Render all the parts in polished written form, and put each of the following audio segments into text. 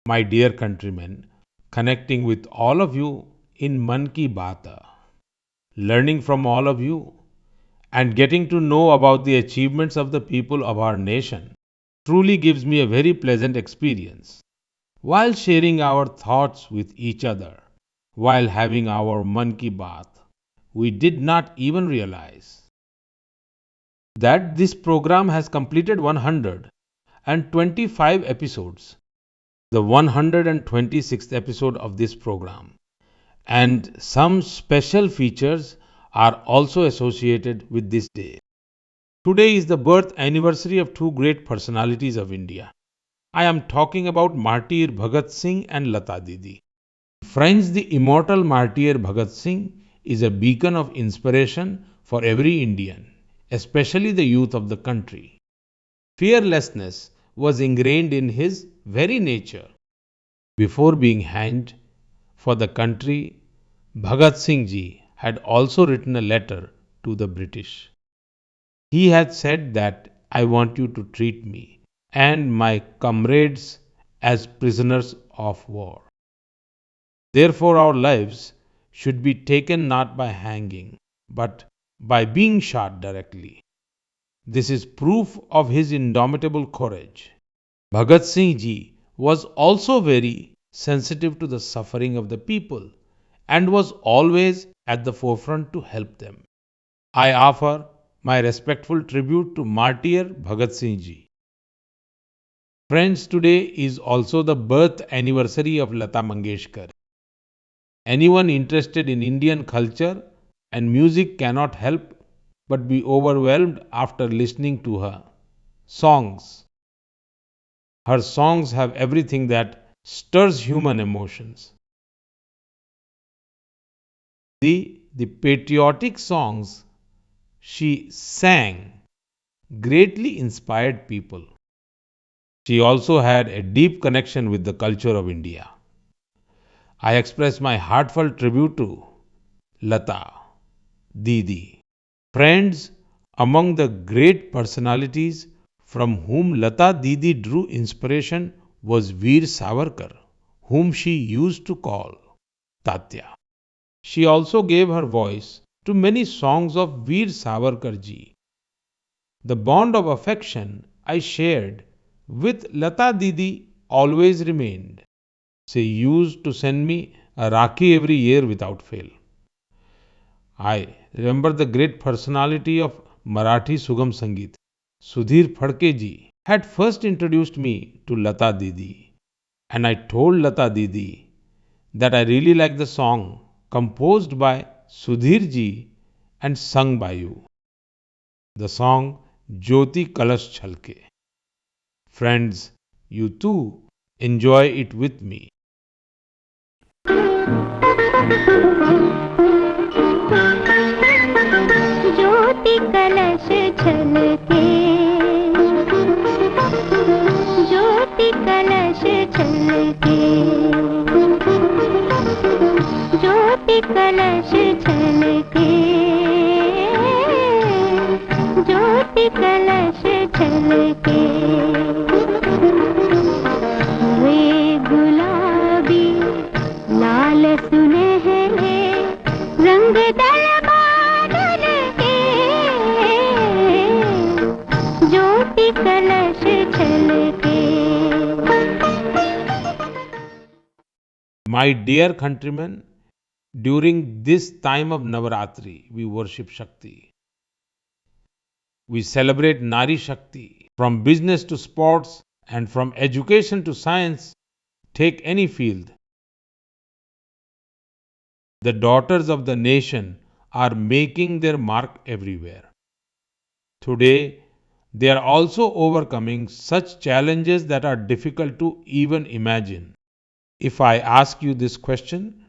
My dear countrymen, connecting with all of you in Mann Ki Baat, learning from all of you, and getting to know about the achievements of the people of our nation truly gives me a very pleasant experience. While sharing our thoughts with each other, while having our Mann Ki Baat, we did not even realize that this program has completed 125 episodes, the 126th episode of this program. And some special features are also associated with this day. Today is the birth anniversary of two great personalities of India. I am talking about martyr Bhagat Singh and Lata Didi. Friends, the immortal martyr Bhagat Singh is a beacon of inspiration for every Indian, especially the youth of the country. Fearlessness was ingrained in his very nature. Before being hanged for the country, Bhagat Singh ji had also written a letter to the British. He had said that I want you to treat me and my comrades as prisoners of war. Therefore, our lives should be taken not by hanging, but by being shot directly. This is proof of his indomitable courage. Bhagat Singh ji was also very sensitive to the suffering of the people and was always at the forefront to help them. I offer my respectful tribute to martyr Bhagat Singh ji. Friends, today is also the birth anniversary of Lata Mangeshkar. Anyone interested in Indian culture and music cannot help but be overwhelmed after listening to her songs. Her songs have everything that stirs human emotions. The patriotic songs she sang greatly inspired people. She also had a deep connection with the culture of India. I express my heartfelt tribute to Lata Didi. Friends, among the great personalities from whom Lata Didi drew inspiration was Veer Savarkar, whom she used to call Tatya. She also gave her voice to many songs of Veer Savarkar ji. The bond of affection I shared with Lata Didi always remained. She used to send me a Rakhi every year without fail. I remember the great personality of Marathi Sugam Sangeet. Sudhir Phadke ji had first introduced me to Lata Didi, and I told Lata Didi that I really like the song composed by Sudhir ji and sung by you, the song Jyoti Kalash Chalke. Friends, you too enjoy it with me. ज्योति कलश छलके ज्योति कलश छलके ज्योति कलश छलके ज्योति कलश छलके वे गुलाबी लाल सुनहरे रंग दल बादल के ज्योति कलश छलके। My dear countrymen, during this time of Navaratri, we worship Shakti. We celebrate Nari Shakti. From business to sports and from education to science, take any field. The daughters of the nation are making their mark everywhere. Today, they are also overcoming such challenges that are difficult to even imagine. If I ask you this question,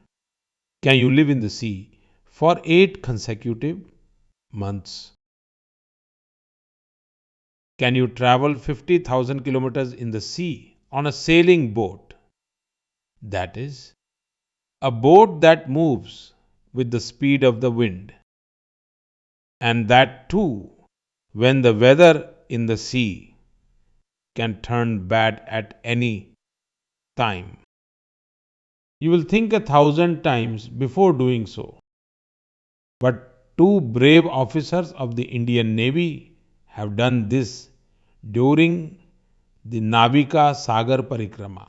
can you live in the sea for 8 consecutive months? Can you travel 50,000 kilometers in the sea on a sailing boat? That is, a boat that moves with the speed of the wind. And that too, when the weather in the sea can turn bad at any time. You will think 1,000 times before doing so. But two brave officers of the Indian Navy have done this during the Navika Sagar Parikrama.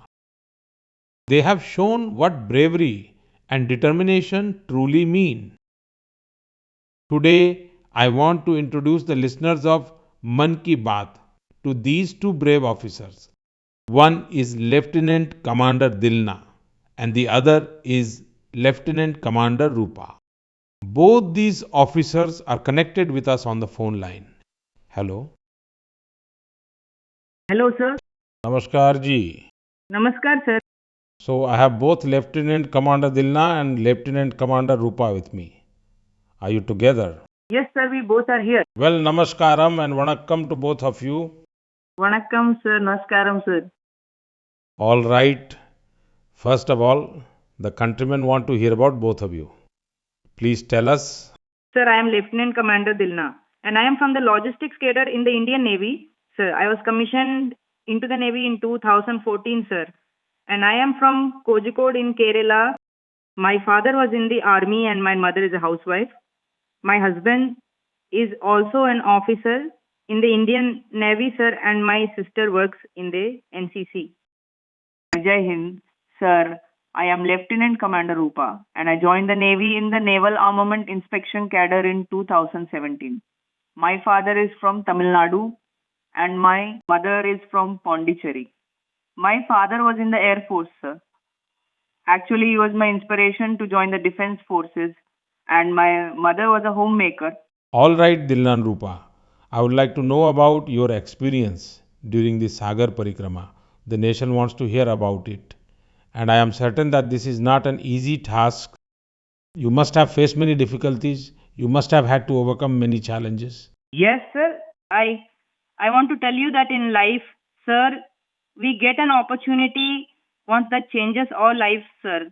They have shown what bravery and determination truly mean. Today, I want to introduce the listeners of Mann Ki Baat to these two brave officers. One is Lieutenant Commander Dilna and the other is Lieutenant Commander Rupa. Both these officers are connected with us on the phone line. Hello. Hello, sir. Namaskar ji. Namaskar, sir. So I have both Lieutenant Commander Dilna and Lieutenant Commander Rupa with me. Are you together? Yes, sir, we both are here. Well, namaskaram and vanakkam to both of you. Vanakkam, sir. Namaskaram, sir. All right. First of all, the countrymen want to hear about both of you. Please tell us. Sir, I am Lieutenant Commander Dilna, and I am from the logistics cadre in the Indian Navy. Sir, I was commissioned into the Navy in 2014, sir. And I am from Kozhikode in Kerala. My father was in the army and my mother is a housewife. My husband is also an officer in the Indian Navy, sir, and my sister works in the NCC. Jai Hind, sir. I am Lieutenant Commander Rupa and I joined the Navy in the Naval Armament Inspection Cadre in 2017. My father is from Tamil Nadu and my mother is from Pondicherry. My father was in the Air Force, sir. Actually, he was my inspiration to join the Defense Forces and my mother was a homemaker. All right, Dilna and Rupa. I would like to know about your experience during the Sagar Parikrama. The nation wants to hear about it. And I am certain that this is not an easy task. You must have faced many difficulties. You must have had to overcome many challenges. Yes, sir. I want to tell you that in life, sir, we get an opportunity once that changes our lives, sir.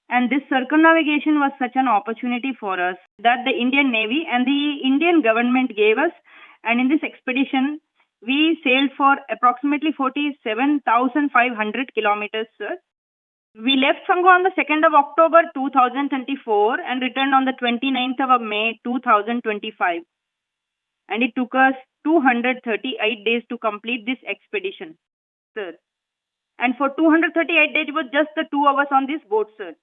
And this circumnavigation was such an opportunity for us that the Indian Navy and the Indian government gave us. And in this expedition, we sailed for approximately 47,500 kilometers, sir. We left from on the 2nd of October 2024 and returned on the 29th of May 2025. And it took us 238 days to complete this expedition, sir. And for 238 days, it was just the two of us on this boat, sir.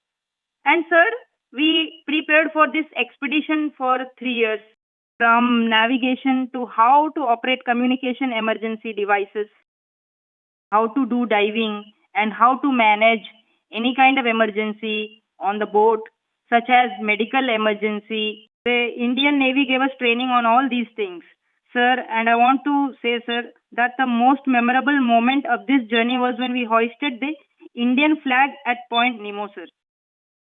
And, sir, we prepared for this expedition for 3 years, from navigation to how to operate communication emergency devices, how to do diving, and how to manage any kind of emergency on the boat, such as medical emergency. The Indian Navy gave us training on all these things, sir. And I want to say, sir, that the most memorable moment of this journey was when we hoisted the Indian flag at Point Nemo, sir.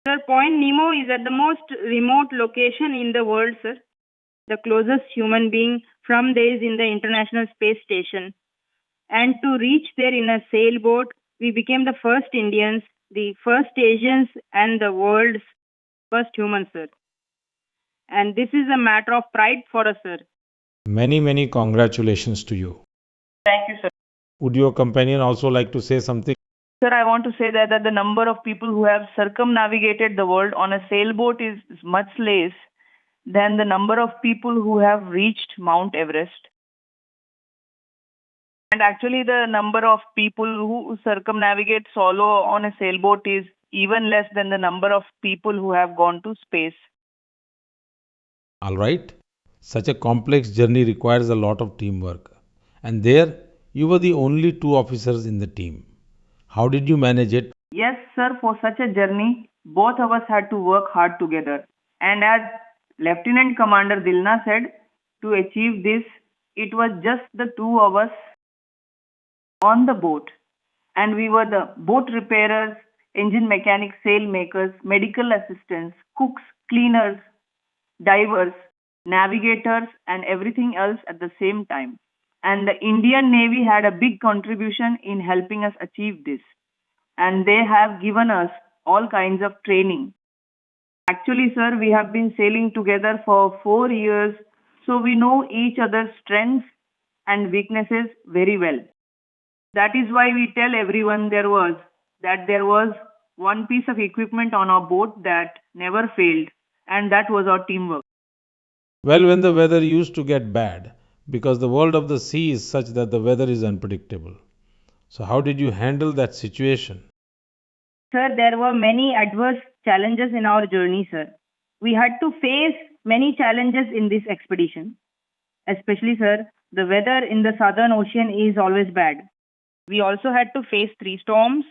Sir, Point Nemo is at the most remote location in the world, sir. The closest human being from there is in the International Space Station. And to reach there in a sailboat, we became the first Indians, the first Asians, and the world's first humans, sir. And this is a matter of pride for us, sir. Many, many congratulations to you. Thank you, sir. Would your companion also like to say something? Sir, I want to say that the number of people who have circumnavigated the world on a sailboat is much less than the number of people who have reached Mount Everest. And actually, the number of people who circumnavigate solo on a sailboat is even less than the number of people who have gone to space. All right. Such a complex journey requires a lot of teamwork. And there, you were the only two officers in the team. How did you manage it? Yes, sir, for such a journey, both of us had to work hard together. And as Lieutenant Commander Dilna said, to achieve this, it was just the two of us on the boat. And we were the boat repairers, engine mechanics, sail makers, medical assistants, cooks, cleaners, divers, navigators, and everything else at the same time. And the Indian Navy had a big contribution in helping us achieve this. And they have given us all kinds of training. Actually, sir, we have been sailing together for 4 years, so we know each other's strengths and weaknesses very well. That is why we tell everyone there was one piece of equipment on our boat that never failed, and that was our teamwork. Well, when the weather used to get bad, because the world of the sea is such that the weather is unpredictable. So, how did you handle that situation? Sir, there were many adverse challenges in our journey, sir. We had to face many challenges in this expedition. Especially, sir, the weather in the Southern Ocean is always bad. We also had to face three storms.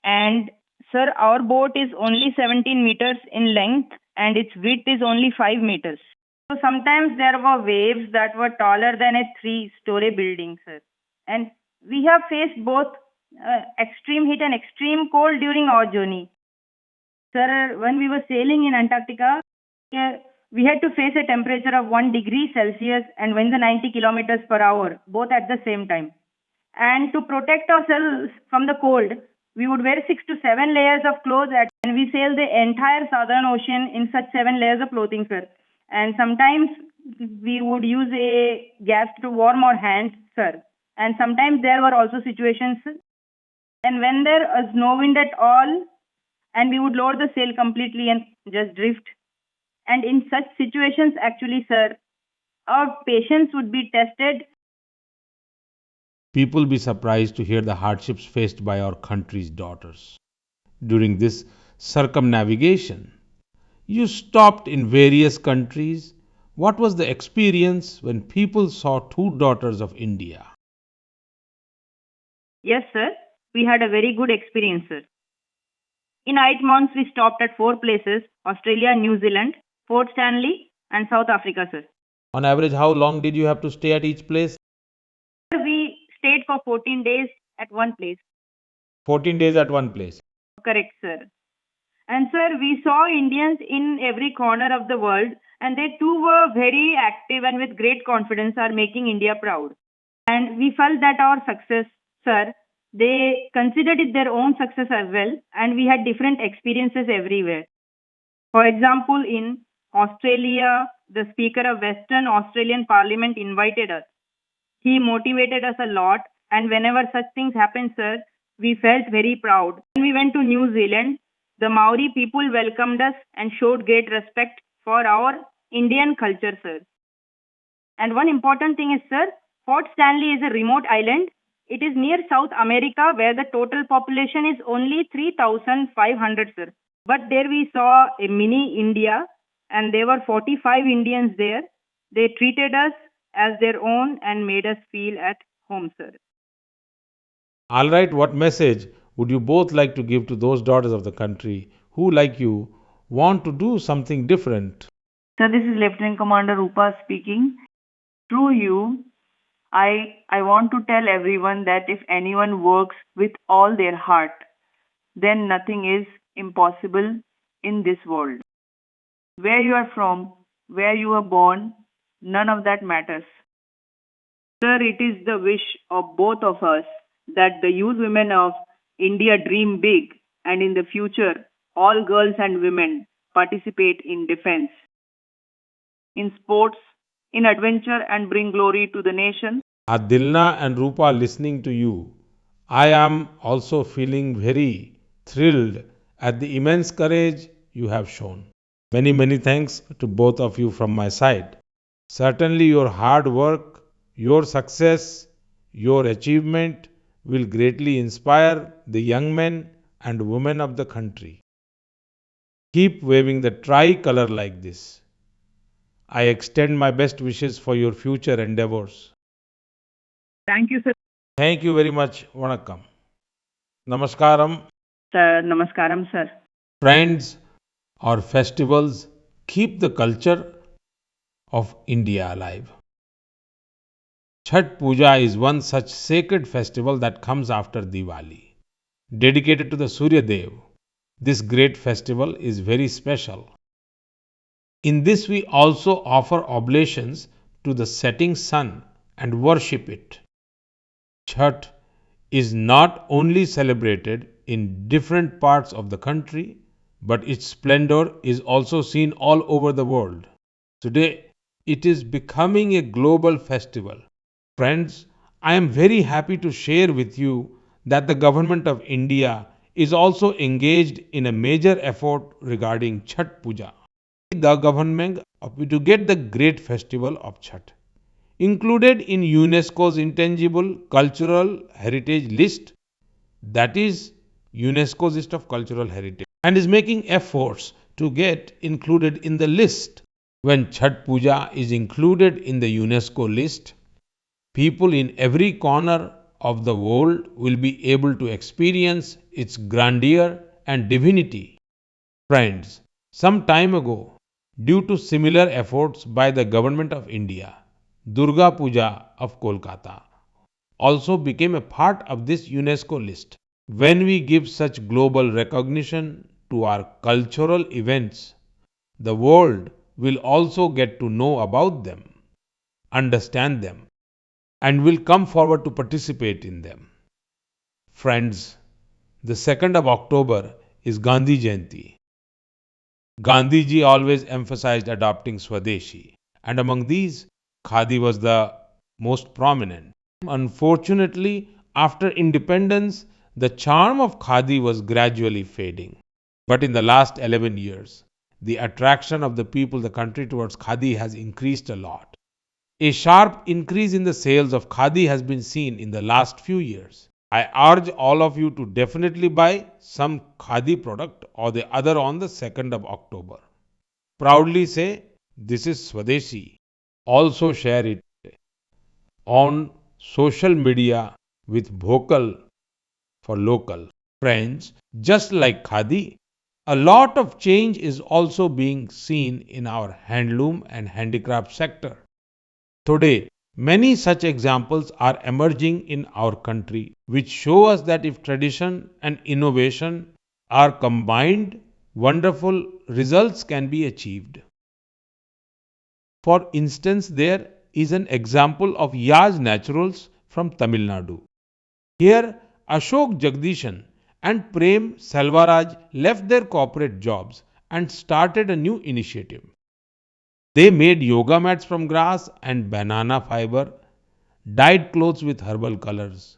And, sir, our boat is only 17 meters in length and its width is only 5 meters. So sometimes there were waves that were taller than a three-story building, sir. And we have faced both extreme heat and extreme cold during our journey. Sir, when we were sailing in Antarctica, we had to face a temperature of 1 degree Celsius and wind the 90 kilometers per hour, both at the same time. And to protect ourselves from the cold, we would wear 6 to 7 layers of clothes and we sail the entire Southern Ocean in such 7 layers of clothing, sir. And sometimes we would use a gas to warm our hands, sir. And sometimes there were also situations, and when there was no wind at all, and we would lower the sail completely and just drift. And in such situations, actually, sir, our patience would be tested. People be surprised to hear the hardships faced by our country's daughters. During this circumnavigation, you stopped in various countries. What was the experience when people saw two daughters of India? Yes, sir, we had a very good experience, sir. In 8 months, we stopped at 4 places: Australia, New Zealand, Port Stanley, and South Africa, sir. On average, how long did you have to stay at each place? We stayed for 14 days at one place. 14 days at one place. Correct, sir. And sir, we saw Indians in every corner of the world, and they too were very active and with great confidence are making India proud. And we felt that our success, sir, they considered it their own success as well, and we had different experiences everywhere. For example, in Australia, the Speaker of Western Australian Parliament invited us. He motivated us a lot, and whenever such things happen, sir, we felt very proud. When we went to New Zealand, the Maori people welcomed us and showed great respect for our Indian culture, sir. And one important thing is, sir, Port Stanley is a remote island. It is near South America where the total population is only 3,500, sir. But there we saw a mini India and there were 45 Indians there. They treated us as their own and made us feel at home, sir. All right, what message would you both like to give to those daughters of the country who, like you, want to do something different? Sir, this is Lieutenant Commander Rupa speaking. Through you, I want to tell everyone that if anyone works with all their heart, then nothing is impossible in this world. Where you are from, where you were born, none of that matters. Sir, it is the wish of both of us that the youth women of India dream big and in the future all girls and women participate in defense, in sports, in adventure and bring glory to the nation. Adilna and Rupa, listening to you, I am also feeling very thrilled at the immense courage you have shown. Many, many thanks to both of you from my side. Certainly, your hard work, your success, your achievement will greatly inspire the young men and women of the country. Keep waving the tricolor like this. I extend my best wishes for your future endeavors. Thank you, sir. Thank you very much. Vanakkam. Namaskaram. Sir, namaskaram, sir. Friends, our festivals keep the culture of India alive. Chhat Puja is one such sacred festival that comes after Diwali. Dedicated to the Surya Dev, this great festival is very special. In this, we also offer oblations to the setting sun and worship it. Chhat is not only celebrated in different parts of the country, but its splendor is also seen all over the world. Today, it is becoming a global festival. Friends, I am very happy to share with you that the government of India is also engaged in a major effort regarding Chhath Puja. The government to get the great festival of Chhath included in UNESCO's intangible cultural heritage list, that is UNESCO's list of cultural heritage, and is making efforts to get included in the list. When Chhath Puja is included in the UNESCO list, people in every corner of the world will be able to experience its grandeur and divinity. Friends, some time ago, due to similar efforts by the government of India, Durga Puja of Kolkata also became a part of this UNESCO list. When we give such global recognition to our cultural events, the world will also get to know about them, understand them, and will come forward to participate in them. Friends, the 2nd of October is Gandhi Jayanti. Gandhi ji always emphasized adopting Swadeshi, and among these, Khadi was the most prominent. Unfortunately, after independence, the charm of Khadi was gradually fading. But in the last 11 years, the attraction of the people, the country towards Khadi has increased a lot. A sharp increase in the sales of Khadi has been seen in the last few years. I urge all of you to definitely buy some Khadi product or the other on the 2nd of October. Proudly say, this is Swadeshi. Also share it on social media with vocal for local. Friends, just like Khadi, a lot of change is also being seen in our handloom and handicraft sector. Today, many such examples are emerging in our country, which show us that if tradition and innovation are combined, wonderful results can be achieved. For instance, there is an example of Yaj Naturals from Tamil Nadu. Here, Ashok Jagdishan and Prem Selvaraj left their corporate jobs and started a new initiative. They made yoga mats from grass and banana fiber, dyed clothes with herbal colors,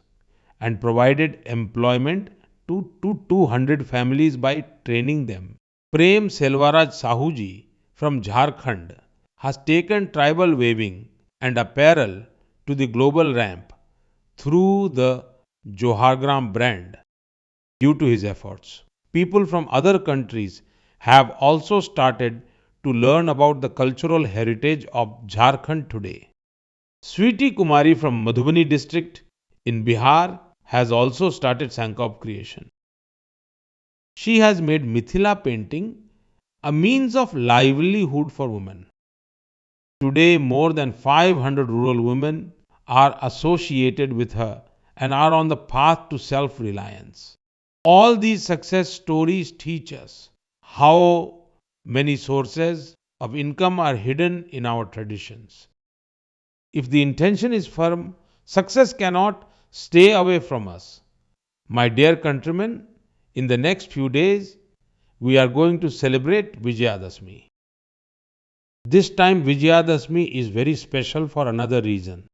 and provided employment to 200 families by training them. Prem Selvaraj Sahuji from Jharkhand has taken tribal weaving and apparel to the global ramp through the Johargram brand. Due to his efforts, people from other countries have also started to learn about the cultural heritage of Jharkhand today. Sweetie Kumari from Madhubani district in Bihar has also started Sankop creation. She has made Mithila painting a means of livelihood for women. Today, more than 500 rural women are associated with her and are on the path to self-reliance. All these success stories teach us how many sources of income are hidden in our traditions. If the intention is firm, success cannot stay away from us. My dear countrymen, in the next few days, we are going to celebrate Vijayadashmi. This time Vijayadashmi is very special for another reason.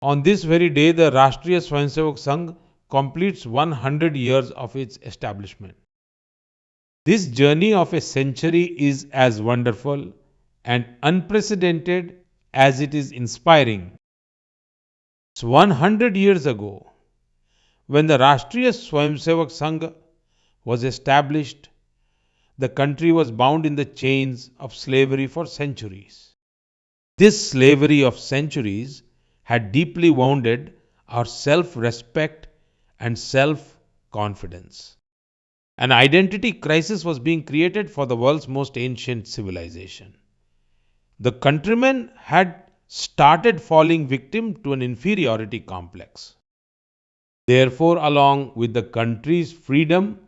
On this very day, the Rashtriya Swayamsevak Sangh completes 100 years of its establishment. This journey of a century is as wonderful and unprecedented as it is inspiring. So 100 years ago, when the Rashtriya Swayamsevak Sangh was established, the country was bound in the chains of slavery for centuries. This slavery of centuries had deeply wounded our self-respect and self-confidence. An identity crisis was being created for the world's most ancient civilization. The countrymen had started falling victim to an inferiority complex. Therefore, along with the country's freedom,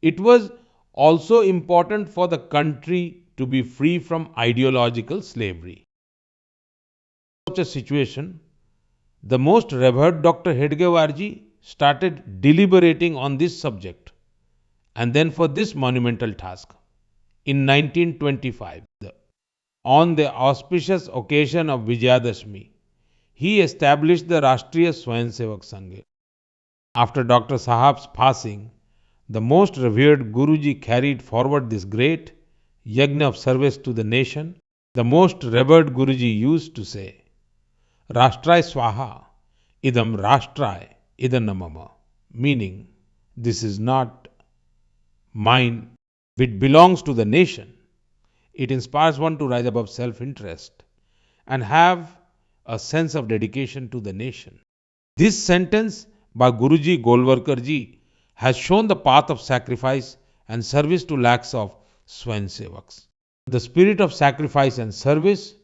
it was also important for the country to be free from ideological slavery. In such a situation, the most revered Dr. Hedgewarji started deliberating on this subject, and then for this monumental task. In 1925, on the auspicious occasion of Vijayadashmi, he established the Rashtriya Swayamsevak Sangh. After Dr. Sahab's passing, the most revered Guruji carried forward this great yajna of service to the nation. The most revered Guruji used to say, Rashtray Swaha, Idam Rashtray, Idam Namama, meaning, this is not mine, it belongs to the nation. It inspires one to rise above self-interest and have a sense of dedication to the nation. This sentence by Guruji Golwarkar ji has shown the path of sacrifice and service to lakhs of Swayamsevaks. The spirit of sacrifice and service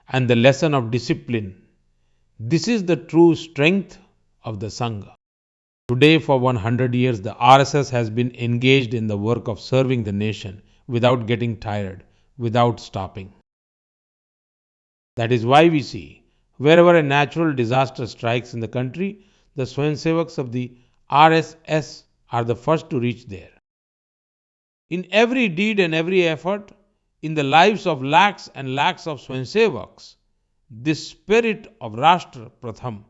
and the lesson of discipline. This is the true strength of the Sangha. Today, for 100 years, the RSS has been engaged in the work of serving the nation without getting tired, without stopping. That is why we see, wherever a natural disaster strikes in the country, the Swayamsevaks of the RSS are the first to reach there. In every deed and every effort, in the lives of lakhs and lakhs of Swayamsevaks, this spirit of Rashtra Pratham,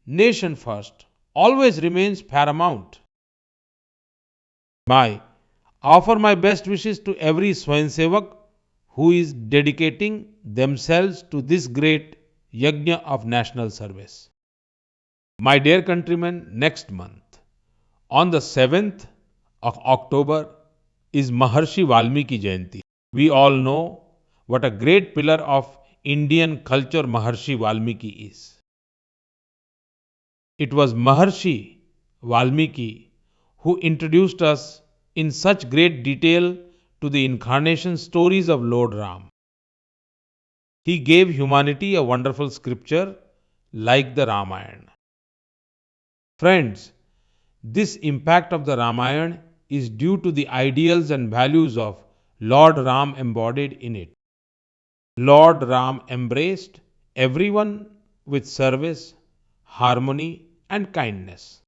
nation first, always remains paramount. I offer my best wishes to every Swayamsevak who is dedicating themselves to this great yajna of national service. My dear countrymen, next month, on the 7th of October, is Maharshi Valmiki Jayanti. We all know what a great pillar of Indian culture Maharshi Valmiki is. It was Maharshi Valmiki who introduced us in such great detail to the incarnation stories of Lord Ram. He gave humanity a wonderful scripture like the Ramayana. Friends, this impact of the Ramayana is due to the ideals and values of Lord Ram embodied in it. Lord Ram embraced everyone with service, harmony, and kindness.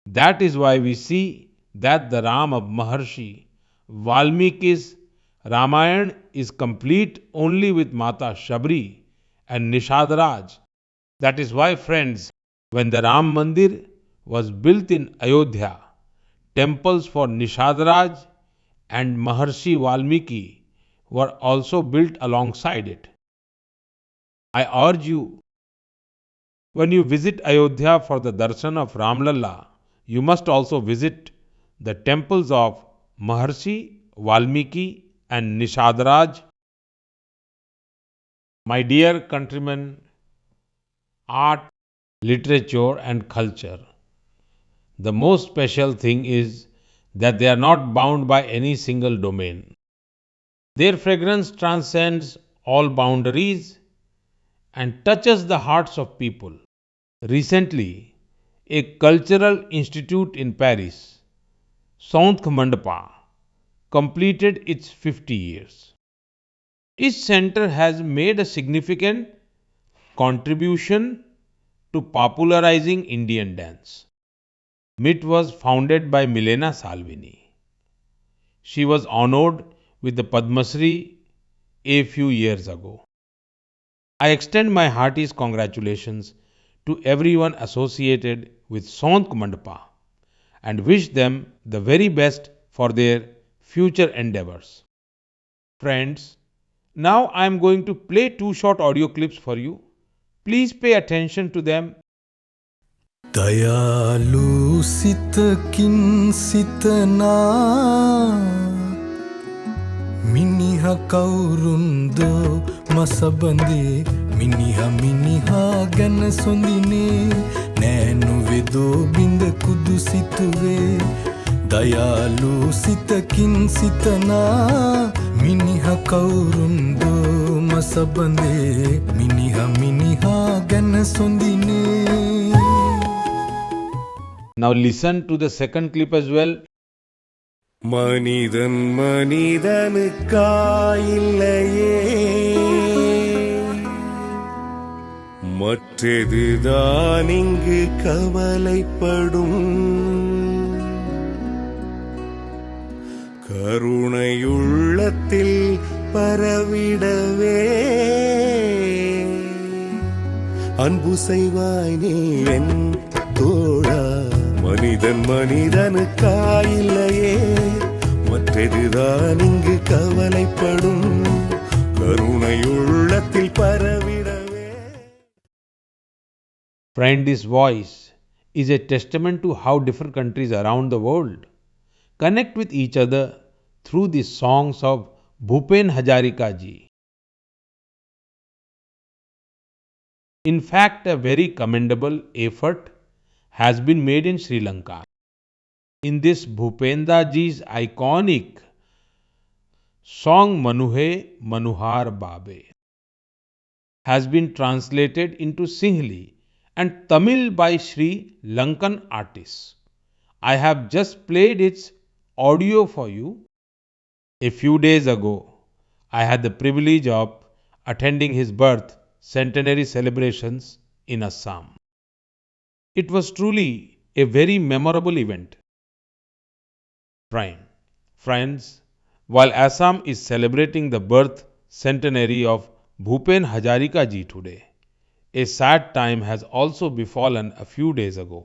That is why we see that the Ram of Maharshi Valmiki's Ramayana is complete only with Mata Shabri and Nishadraj. That is why, friends, when the Ram Mandir was built in Ayodhya, temples for Nishadraj and Maharshi Valmiki were also built alongside it. I urge you, when you visit Ayodhya for the darshan of Ramlalla, you must also visit the temples of Maharshi Valmiki and Nishadraj. My dear countrymen, art, literature and culture, the most special thing is that they are not bound by any single domain. Their fragrance transcends all boundaries and touches the hearts of people. Recently, a cultural institute in Paris, Centre Mandapa, completed its 50 years. Each center has made a significant contribution to popularizing Indian dance. MIT was founded by Milena Salvini. She was honored with the Padma Shri a few years ago. I extend my heartiest congratulations to everyone associated with Centre Mandapa and wish them the very best for their future endeavors. Friends, now I am going to play two short audio clips for you. Please pay attention to them. Dayalu sitakin sitana Miniha kaurundo masabande Miniha gana sondine Nenu vedo binda kudu situve Dayalu sitakin sitana Miniha kaurundo masabande Miniha gana sondine. Now listen to the second clip as well. மனிதன் மனிதனுக்காயில்லையே மற்றதுதான் இங்கு கவலைப்படும் கருணையுள்ளத்தில் பரவிடவே அன்பு செய்வாய் நீ என் தோழா. மனிதன் மனிதனுக்காயில்லையே, மற்றதுதான் இங்கு கவலைப்படும். கருணை உள்ளத்தில் பரவிடவே. Friend, this voice is a testament to how different countries around the world connect with each other through the songs of Bhupen Hazarika ji. In fact, a very commendable effort has been made in Sri Lanka. In this Bhupenda ji's iconic song Manuhe Manuhar Babe has been translated into Sinhli and Tamil by Sri Lankan artists. I have just played its audio for you. A few days ago, I had the privilege of attending his birth centenary celebrations in Assam. It was truly a very memorable event. Friends, while Assam is celebrating the birth centenary of Bhupen Hazarika ji today, a sad time has also befallen a few days ago.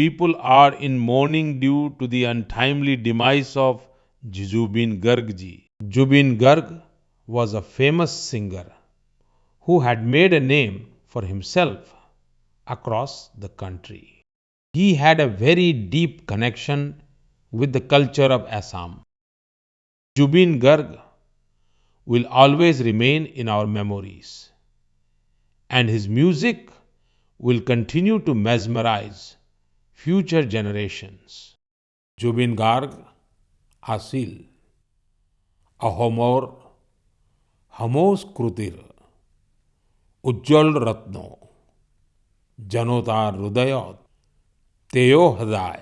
People are in mourning due to the untimely demise of Jubin Garg ji. Jubin Garg was a famous singer who had made a name for himself across the country. He had a very deep connection with the culture of Assam. Jubin Garg will always remain in our memories, and his music will continue to mesmerize future generations. Jubin Garg asil ahomor hamos krutir ujjwal ratno janotar hridayot teo hadai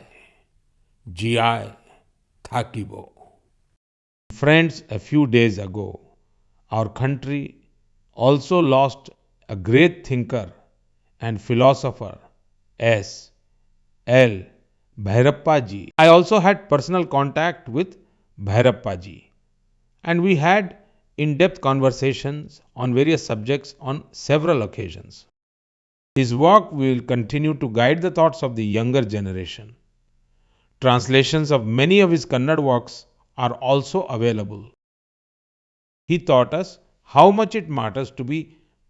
jiai thakibo. Friends, a few days ago, our country also lost a great thinker and philosopher, S. L. Bhairappa ji. I also had personal contact with Bhairappa ji, and we had in-depth conversations on various subjects on several occasions. His work will continue to guide the thoughts of the younger generation. Translations of many of his Kannada works are also available. He taught us how much it matters to be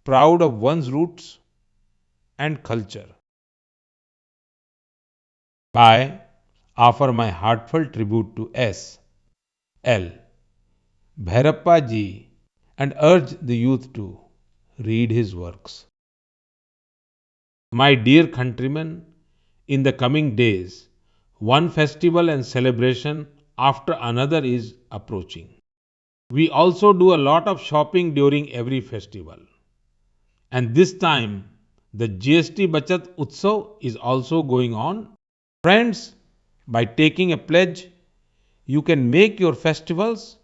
proud of one's roots and culture. I offer my heartfelt tribute to S. L. Bhairappa ji and urge the youth to read his works. My dear countrymen, in the coming days, one festival and celebration after another is approaching. We also do a lot of shopping during every festival. And this time, the GST Bachat Utsav is also going on. Friends, by taking a pledge, you can make your festivals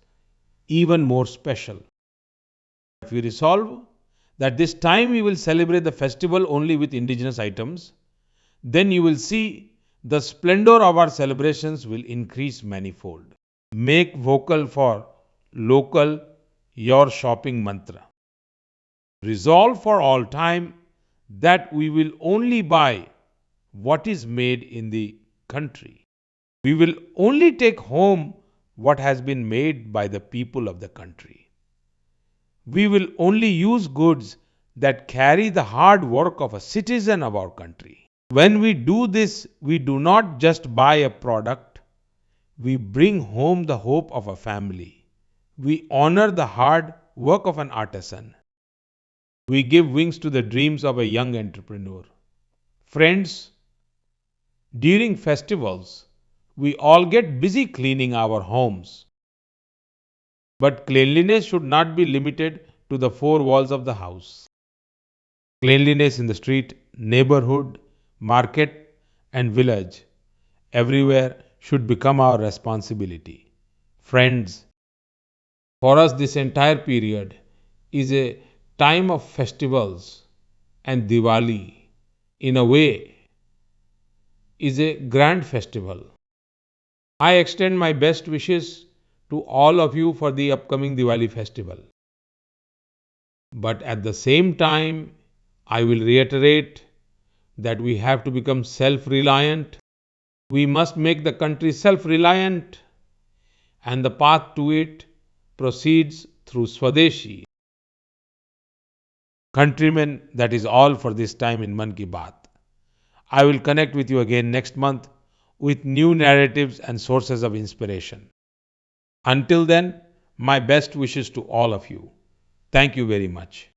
even more special. If we resolve that this time we will celebrate the festival only with indigenous items, then you will see the splendor of our celebrations will increase manifold. Make vocal for local your shopping mantra. Resolve for all time that we will only buy what is made in the country. We will only take home what has been made by the people of the country. We will only use goods that carry the hard work of a citizen of our country. When we do this, we do not just buy a product, we bring home the hope of a family. We honor the hard work of an artisan. We give wings to the dreams of a young entrepreneur. Friends, during festivals, we all get busy cleaning our homes. But cleanliness should not be limited to the four walls of the house. Cleanliness in the street, neighborhood, market, and village, everywhere should become our responsibility. Friends, for us, this entire period is a time of festivals, and Diwali, in a way, is a grand festival. I extend my best wishes to all of you for the upcoming Diwali festival. But at the same time, I will reiterate that we have to become self-reliant. We must make the country self-reliant, and the path to it proceeds through Swadeshi. Countrymen, that is all for this time in Mann Ki Baat. I will connect with you again next month with new narratives and sources of inspiration. Until then, my best wishes to all of you. Thank you very much.